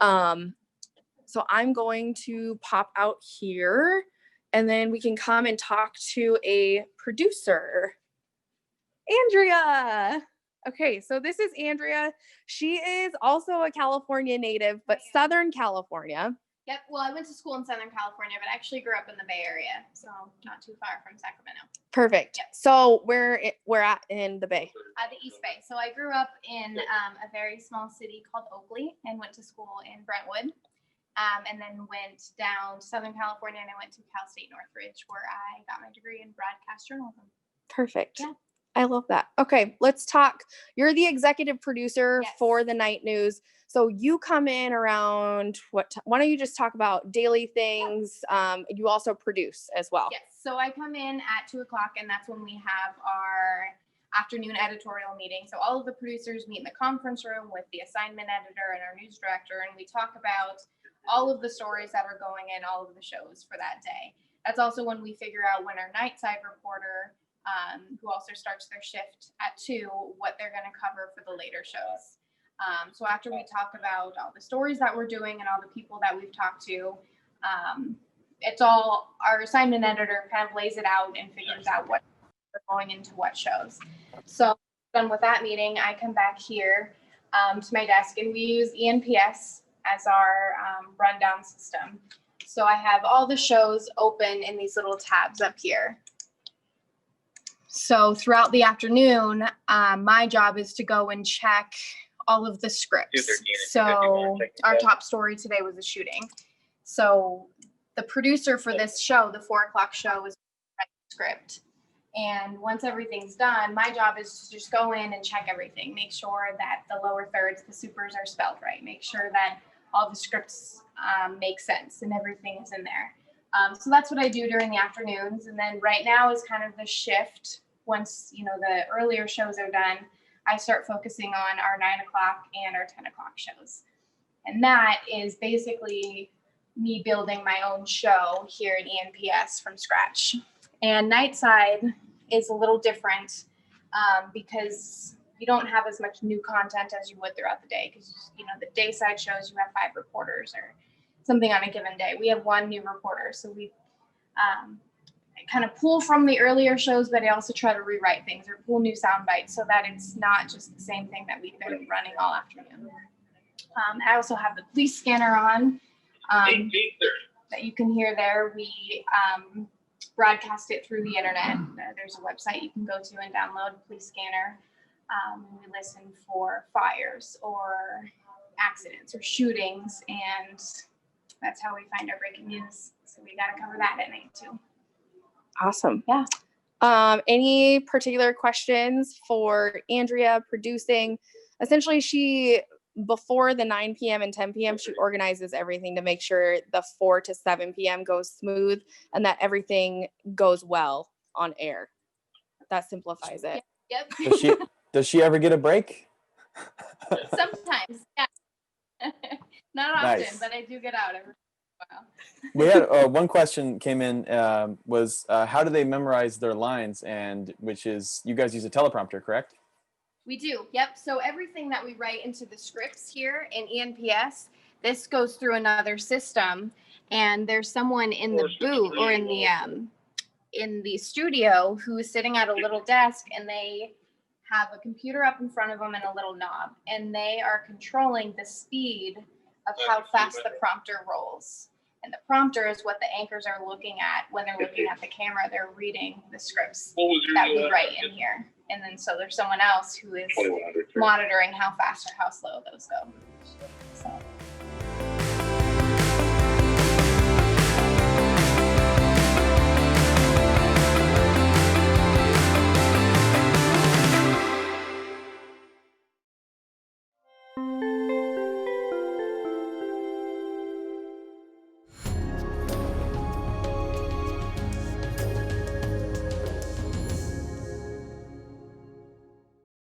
So I'm going to pop out here and then we can come and talk to a producer. Andrea. Okay, so this is Andrea. She is also a California native, but Southern California. Yep. Well, I went to school in Southern California, but I actually grew up in the Bay Area, so not too far from Sacramento. Perfect. Yep. So where at in the Bay? The East Bay. So I grew up in a very small city called Oakley and went to school in Brentwood, and then went down to Southern California and I went to Cal State Northridge where I got my degree in broadcast journalism. Perfect. Yeah. I love that. Okay, let's talk. You're the executive producer for the night news. So you come in around why don't you just talk about daily things? You also produce as well. Yes. So I come in at 2:00 and that's when we have our afternoon editorial meeting. So all of the producers meet in the conference room with the assignment editor and our news director, and we talk about all of the stories that are going in all of the shows for that day. That's also when we figure out when our night side reporter who also starts their shift at 2, what they're going to cover for the later shows. So after we talk about all the stories that we're doing and all the people that we've talked to, it's all our assignment editor kind of lays it out and figures out what we're going into what shows. So done with that meeting, I come back here to my desk and we use ENPS as our rundown system. So I have all the shows open in these little tabs up here. So throughout the afternoon, my job is to go and check all of the scripts. So our top story today was a shooting. So the producer for this show, the 4:00 show, is writing the script. And once everything's done, my job is to just go in and check everything, make sure that the lower thirds, the supers are spelled right, make sure that all the scripts make sense and everything is in there. So that's what I do during the afternoons. And then right now is kind of the shift. Once, the earlier shows are done, I start focusing on our 9:00 and our 10:00 shows. And that is basically me building my own show here at ENPS from scratch. And Nightside is a little different because you don't have as much new content as you would throughout the day. Because, the dayside shows, you have 5 reporters or something on a given day. We have 1 new reporter. So we kind of pull from the earlier shows, but I also try to rewrite things or pull new sound bites so that it's not just the same thing that we've been running all afternoon. I also have the police scanner on that you can hear there. We broadcast it through the internet. There's a website you can go to and download a police scanner. We listen for fires or accidents or shootings, and that's how we find our breaking news. So we got to cover that at night too. Awesome. Yeah. Any particular questions for Andrea producing? Essentially, before the 9 p.m. and 10 p.m., she organizes everything to make sure the 4 to 7 p.m. goes smooth and that everything goes well on air. That simplifies it. Yep. Does she ever get a break? Sometimes, yeah. Not often, nice. But I do get out every while. We had one question came in was how do they memorize their lines? And which is, you guys use a teleprompter, correct? We do. Yep. So everything that we write into the scripts here in ENPS, this goes through another system, and there's someone in the booth or in the studio who is sitting at a little desk, and they have a computer up in front of them and a little knob, and they are controlling the speed of how fast the prompter rolls. And the prompter is what the anchors are looking at when they're looking at the camera. They're reading the scripts that we write in here. And then so there's someone else who is monitoring how fast or how slow those go. So.